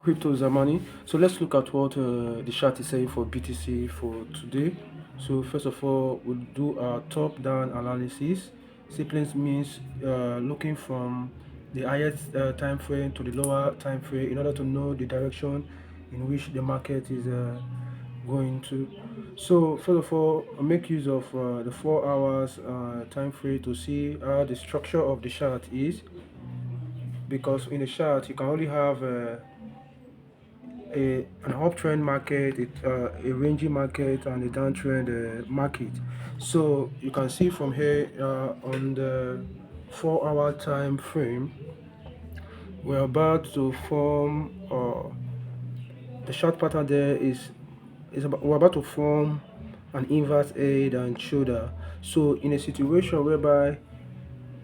Crypto Zamani. So let's look at what the chart is saying for BTC for today. So first of all, we'll do our top-down analysis. Simply means looking from the highest time frame to the lower time frame in order to know the direction in which the market is going to. So first of all, I'll make use of the 4 hours time frame to see how the structure of the chart is, because in the chart you can only have an uptrend market, a ranging market, and a downtrend market. So you can see from here on the 4 hour time frame, we're about to form the short pattern there is about, we're about to form an inverse head and shoulder. So in a situation whereby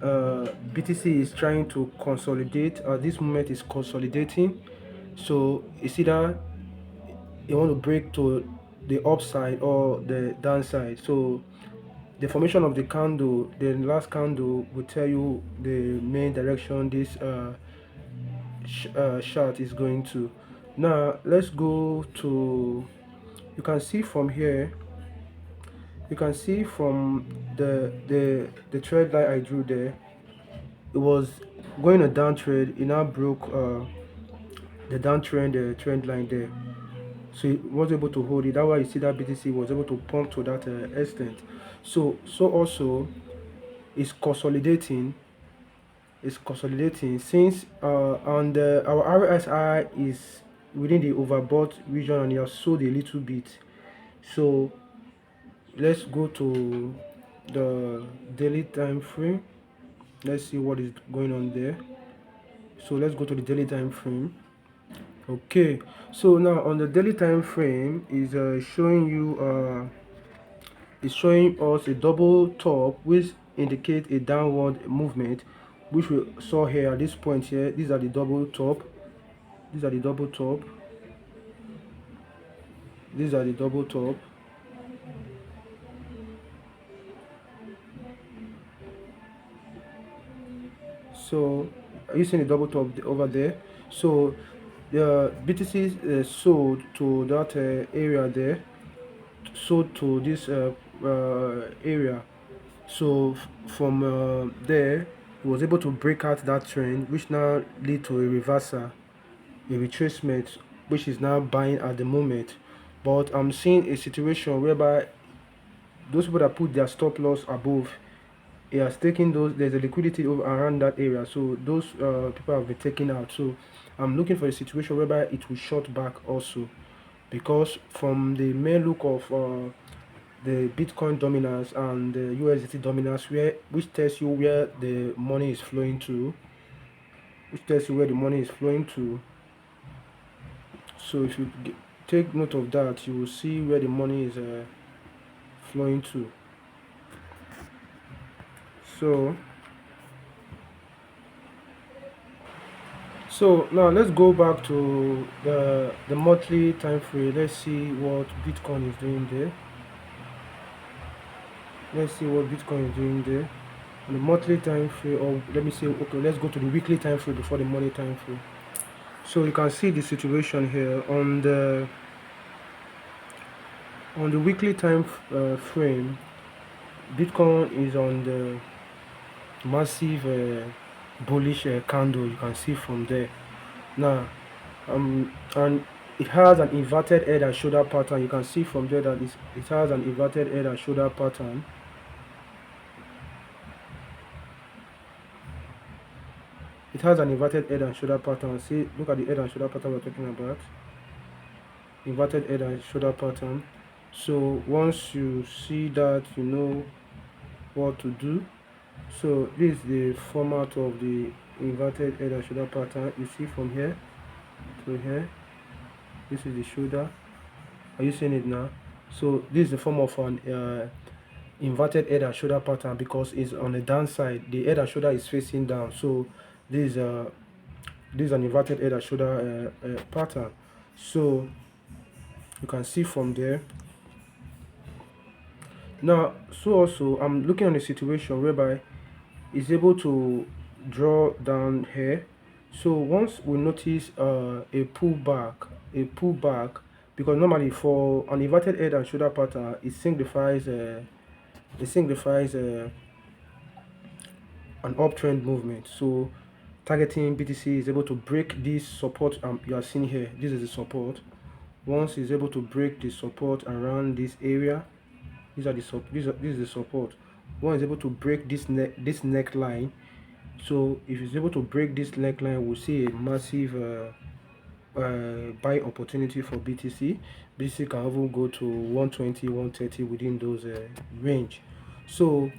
BTC is trying to consolidate, at this moment is consolidating, so it's either you want to break to the upside or the downside. So the formation of the candle, the last candle, will tell you the main direction this chart is going to. Now let's go to, you can see from here, you can see from the trend line I drew there, it was going a downtrend. It now broke the downtrend trend line there, so it was able to hold it. That's why you see that BTC was able to pump to that extent. So also it's consolidating. It's consolidating since and our RSI is within the overbought region and it has sold a little bit. So let's go to the daily time frame. Let's see what is going on there. So let's go to the daily time frame. Okay, so now on the daily time frame is showing you is showing us a double top, which indicates a downward movement, which we saw here at this point here. These are the double top, these are the double top, these are the double top. So are you seeing the double top over there? So the BTC sold to that area there, sold to this area. So from there, he was able to break out that trend, which now lead to a reversal, a retracement, which is now buying at the moment. But I'm seeing a situation whereby those people that put their stop loss above, it has taken those, there's a liquidity over around that area, so those people have been taken out. So I'm looking for a situation whereby it will short back also, because from the main look of the Bitcoin dominance and the USDT dominance, which tells you where the money is flowing to, So if you take note of that, you will see where the money is flowing to. So now let's go back to the monthly time frame. Let's see what Bitcoin is doing there. On the monthly time frame, or let me say, okay, let's go to the weekly time frame before the monthly time frame. So you can see the situation here on the weekly time frame. Bitcoin is on the massive bullish candle. You can see from there. Now and it has an inverted head and shoulder pattern. You can see from there that it has an inverted head and shoulder pattern. It has an inverted head and shoulder pattern. See, look at the head and shoulder pattern we're talking about. Inverted head and shoulder pattern. So once you see that, you know what to do. So this is the format of the inverted head and shoulder pattern. You see from here to here, this is the shoulder. Are you seeing it now? So this is the form of an inverted head and shoulder pattern, because it's on the downside. The head and shoulder is facing down. So this is an inverted head and shoulder pattern. So you can see from there. Now, so also I'm looking at a situation whereby it's able to draw down here. So once we notice a pullback, because normally for an inverted head and shoulder pattern, it signifies an uptrend movement. So targeting BTC is able to break this support you are seeing here. This is the support. Once it's able to break the support around this area, this is the support. Once it's able to break this neckline, so if it's able to break this neckline, we'll see a massive buy opportunity for BTC. BTC can even go to 120, 130 within those range. So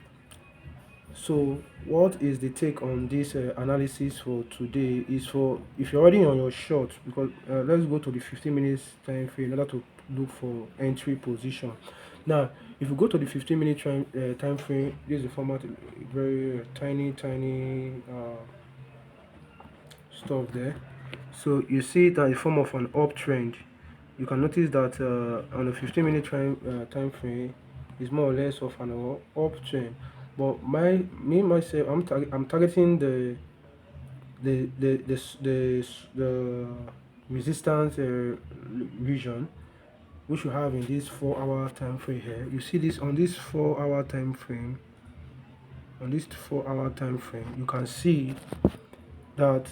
so what is the take on this analysis for today? Is for if you're already on your short, because let's go to the 15 minutes time frame in order to look for entry position. Now, if you go to the 15-minute time frame, this is the format, very tiny stuff there. So you see it as a form of an uptrend. You can notice that on the 15-minute time frame is more or less of an uptrend. But myself, I'm targeting the resistance region, which you have in this 4-hour time frame here. You see this on this 4-hour time frame. On this 4-hour time frame, you can see that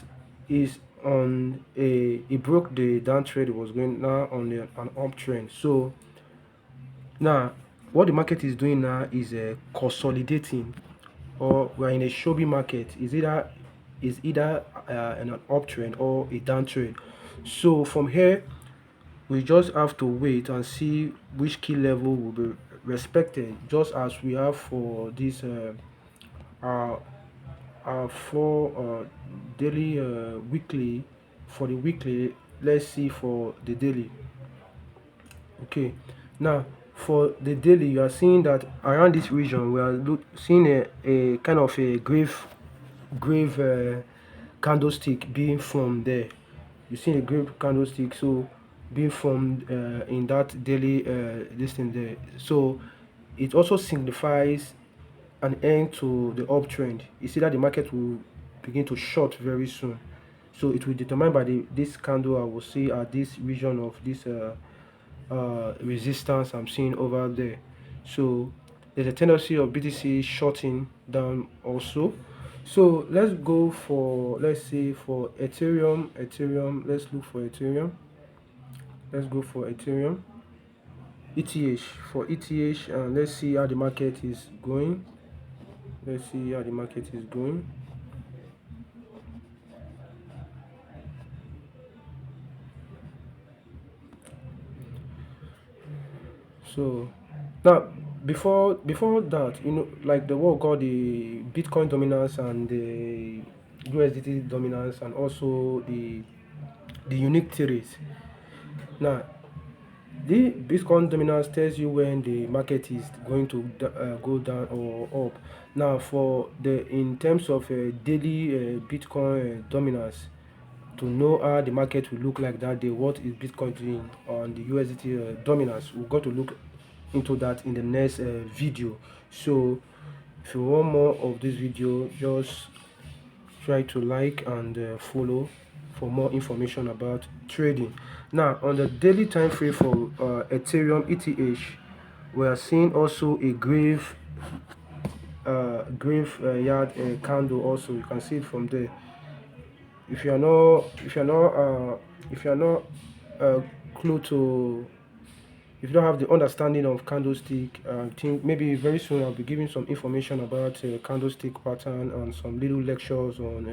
is on a it broke the downtrend. It was going now on an uptrend. So now what the market is doing now is consolidating, or we're in a shabby market. Is either an uptrend or a downtrend. So from here we just have to wait and see which key level will be respected, just as we have for this uh, for daily weekly. For the weekly, let's see for the daily. Okay, now for the daily, you are seeing that around this region we are seeing a kind of a grave candlestick being formed there. You see a grave candlestick, so being formed in that daily this thing there. So it also signifies an end to the uptrend. You see that the market will begin to short very soon. So it will determine by this candle I will see at this region of this resistance I'm seeing over there. So there's a tendency of BTC shorting down also. So let's go for, let's say for Ethereum. Let's look for Ethereum. Let's go for Ethereum. ETH, for ETH, and let's see how the market is going. Let's see how the market is going. So now, before that, like the what we call the Bitcoin dominance and the USDT dominance, and also the unique theories. Now, the Bitcoin dominance tells you when the market is going to go down or up. Now, for the in terms of daily Bitcoin dominance, to know how the market will look like that day, what is Bitcoin doing on the USDT dominance, we're going to look into that in the next video. So if you want more of this video, just try to like and follow for more information about trading. Now on the daily time frame for Ethereum ETH, we are seeing also a graveyard candle. Also you can see it from there. If you're not uh, clue to if you don't have the understanding of candlestick, I think maybe very soon I'll be giving some information about candlestick pattern and some little lectures on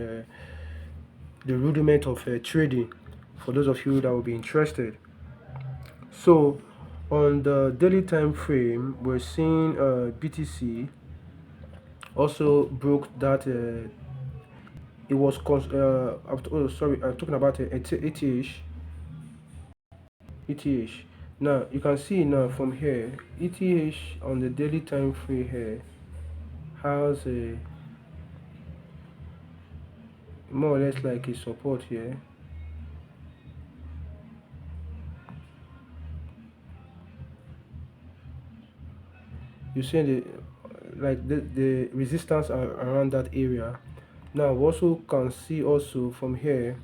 the rudiment of trading for those of you that will be interested. So on the daily time frame, we're seeing BTC also broke that it was oh sorry, I'm talking about ETH. Now you can see now from here, ETH on the daily time frame here has a more or less like a support here. You see the resistance around that area. Now we also can see also from here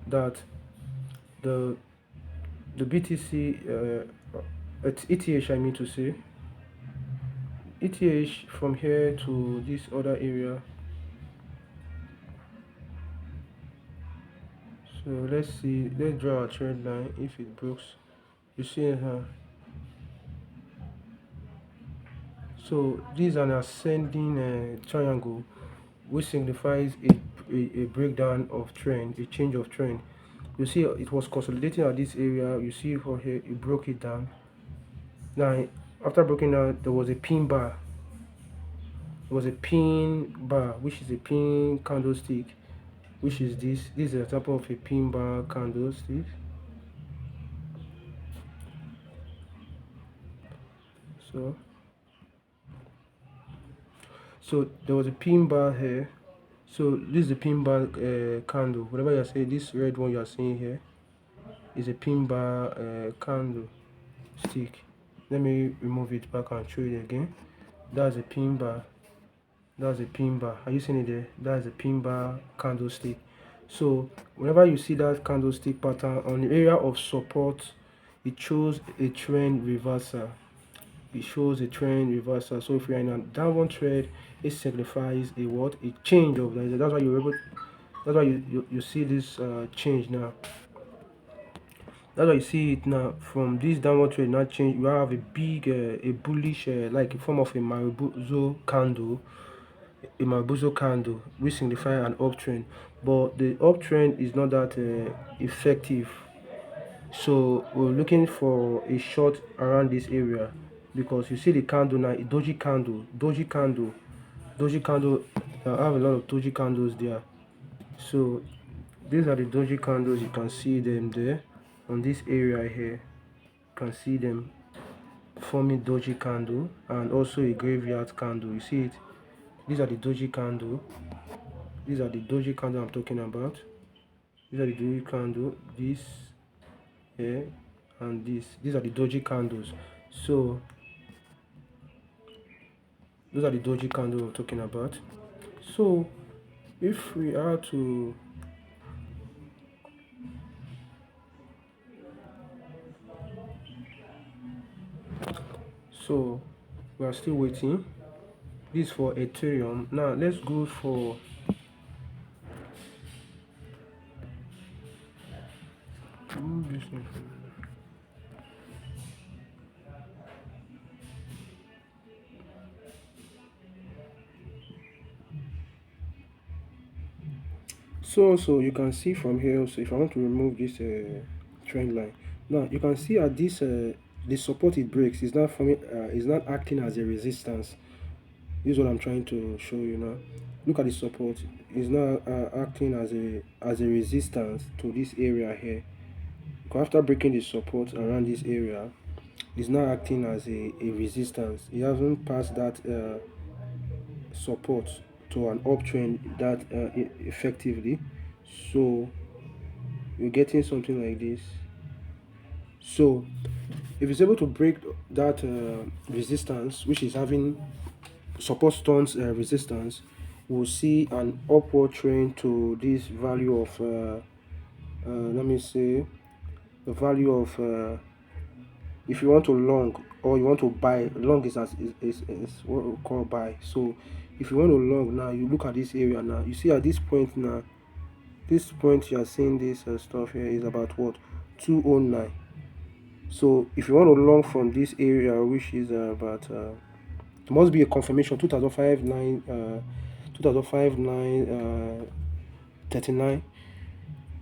that the BTC it's ETH, I mean to say ETH from here to this other area. So let's see, let's draw a trend line. If it breaks, you see so this is an ascending triangle, which signifies a breakdown of trend, a change of trend. You see it was consolidating at this area. You see for here it broke it down. Now after breaking down, there was a pin bar. There was a pin bar, which is a pin candlestick, which is this is an example of a pin bar candlestick. So there was a pin bar here. So this is the pin bar candle. Whatever you're saying, this red one you're seeing here is a pin bar candle stick. Let me remove it back and show you again. That's a pin bar. That's a pin bar. Are you seeing it there? That's a pin bar candlestick. So whenever you see that candlestick pattern on the area of support, it shows a trend reversal. It shows a trend reversal. So if you're in a downward trend, it signifies a what? A change of that. That's why you're able. That's why you see this change now. That's why you see it now from this downward trend now change. You have a big a bullish like a form of a Maribozo candle, which signify an uptrend. But the uptrend is not that effective. So we're looking for a short around this area, because you see the candle now, a doji candle. I have a lot of doji candles there. So these are the doji candles. You can see them there on this area here. You can see them forming doji candle and also a graveyard candle. You see it? These are the doji candle. These are the doji candle I'm talking about. These are the doji candle. This here and this. These are the doji candles. So those are the doji candles I'm talking about. So if we are to so we are still waiting. This for Ethereum. Now let's go for so you can see from here also, if I want to remove this trend line, now you can see at this the support it breaks is not forming is not acting as a resistance. This is what I'm trying to show you now. Look at the support. It's now acting as a resistance to this area here. Because after breaking the support around this area, it's now acting as a resistance. It hasn't passed that support to an uptrend that effectively. So you're getting something like this. So if it's able to break that resistance, which is having support stones resistance, we'll see an upward trend to this value of let me say the value of if you want to long or you want to buy. Long is is what we call buy. So if you want to long now, you look at this area now, you see at this point now, this point you are seeing this stuff here is about what, 209. So if you want to long from this area, which is about it must be a confirmation 2005 9 2005 9 39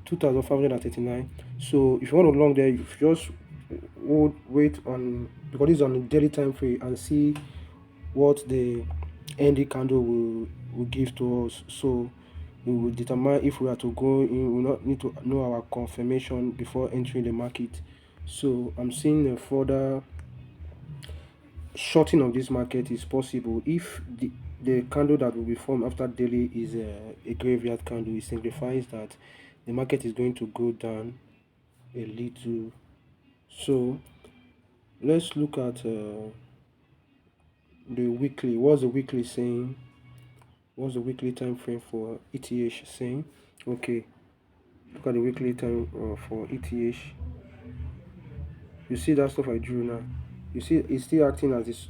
2539. So if you want to long there, you just would wait on, because this is on the daily time frame, and see what the ND candle will give to us. So we will determine if we are to go in. We will not need to know our confirmation before entering the market. So I'm seeing a further shorting of this market is possible if the candle that will be formed after daily is a graveyard candle. It signifies that the market is going to go down a little. So let's look at the weekly. What's the weekly saying? What's the weekly time frame for ETH saying? Okay, look at the weekly time for ETH. You see that stuff I drew now. You see it's still acting as this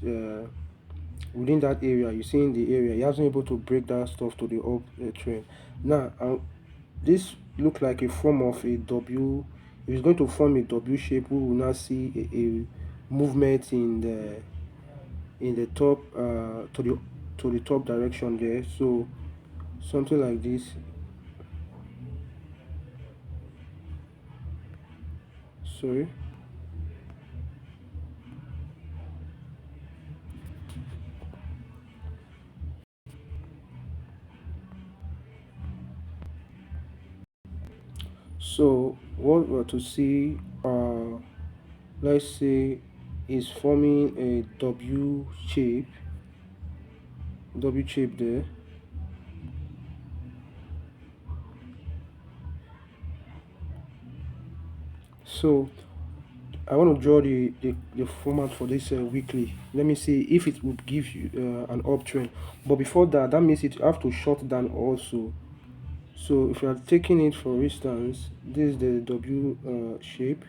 within that area. You see in the area, he hasn't able to break that stuff to the up trend. Now, this look like a form of a W. If it's going to form a W shape, we will now see a movement in the top to the top direction there. So something like this. Sorry. So what we're to see, let's say, is forming a W shape there. So I want to draw the format for this weekly. Let me see if it would give you an uptrend. But before that, that means it have to shut down also. So if you are taking it for instance, this is the W shape.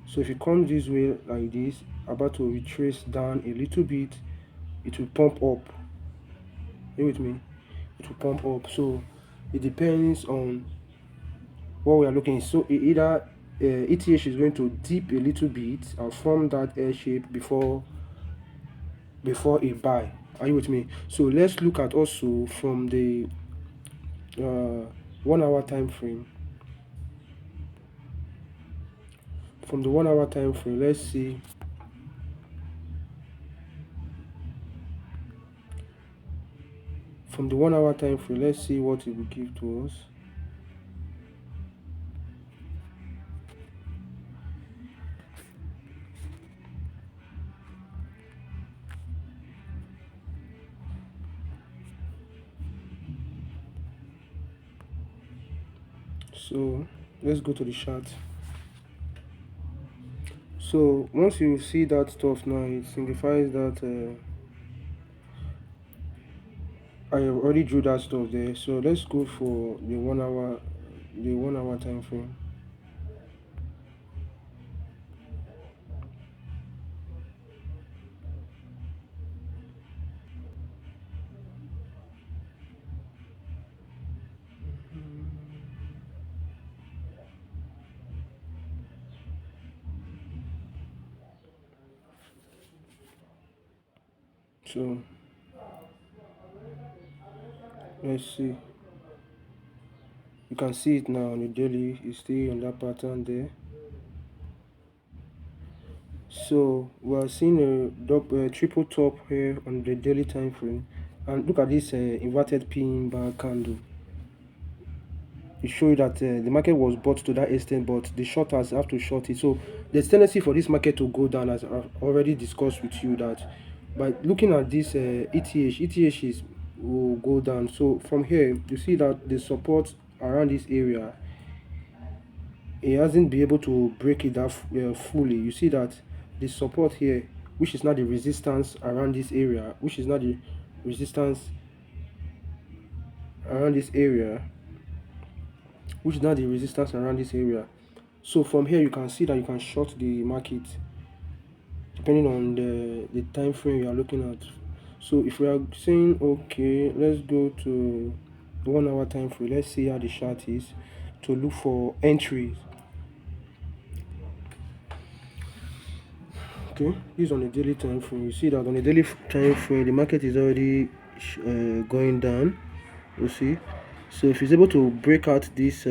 So if it comes this way like this, about to retrace down a little bit, it will pump up. Are you with me? It will pump up. So it depends on what we are looking. So either ETH is going to dip a little bit and form that L shape before a buy. Are you with me? So let's look at also from the uh, 1 hour time frame. From the 1 hour time frame, let's see. From the 1 hour time frame, let's see what it will give to us. So let's go to the chart. So once you see that stuff now, it signifies that I already drew that stuff there. So let's go for the 1 hour time frame. So let's see. You can see it now on the daily. It's still on that pattern there. So we are seeing a triple top here on the daily time frame, and look at this inverted pin bar candle. It shows that the market was bought to that extent, but the shorters have to short it. So there's tendency for this market to go down, as I've already discussed with you, that by looking at this ETH is will go down. So from here you see that the support around this area, it hasn't been able to break it down fully. You see that the support here, which is not the resistance around this area, which is not the resistance around this area, which is not the resistance around this area. So from here you can see that you can short the market depending on the time frame you are looking at. So if we are saying okay, let's go to the 1 hour time frame, let's see how the chart is to look for entries. Okay, this is on the daily time frame. You see that on the daily time frame the market is already going down. You see, so if it's able to break out this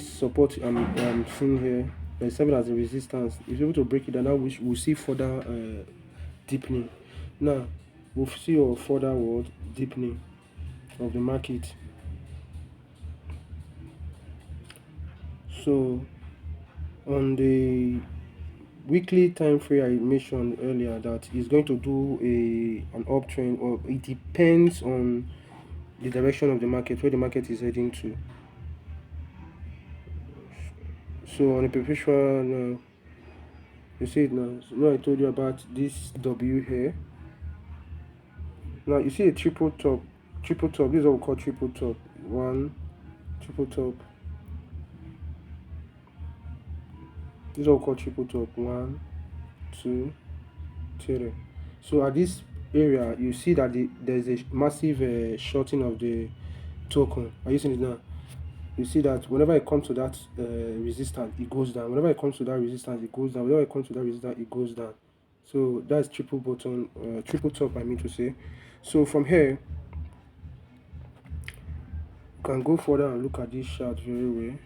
support I'm seeing here, serving as a resistance, if it's able to break it down, now we'll see further deepening. Now we'll see a further word deepening of the market. So on the weekly time frame, I mentioned earlier that is going to do an uptrend, or it depends on the direction of the market, where the market is heading to. So on the perpetual now, you see it now. So now I told you about this W here. Now you see a triple top. This is what we call triple top. One, triple top. This is what we call triple top. One, two, three. So at this area, you see that there's a massive shorting of the token. Are you seeing it now? You see that whenever it comes to that resistance, it goes down. Whenever it comes to that resistance, it goes down. Whenever it comes to that resistance, it goes down. So that's triple top, I mean to say. So from here, you can go further and look at this chart very well.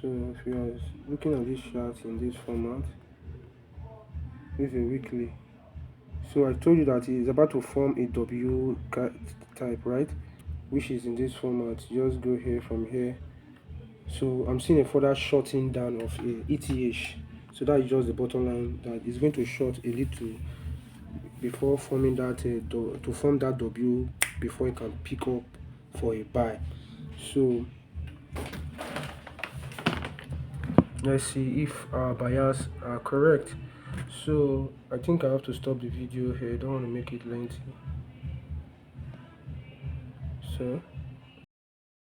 So if you are looking at this chart in this format, this is a weekly. So I told you that it is about to form a W type, right? Which is in this format. Just go here from here. So I'm seeing a further shorting down of a ETH. So that is just the bottom line, that is going to short a little before forming that to form that W before it can pick up for a buy. So let's see if our buyers are correct. So I think I have to stop the video here. I don't want to make it lengthy. So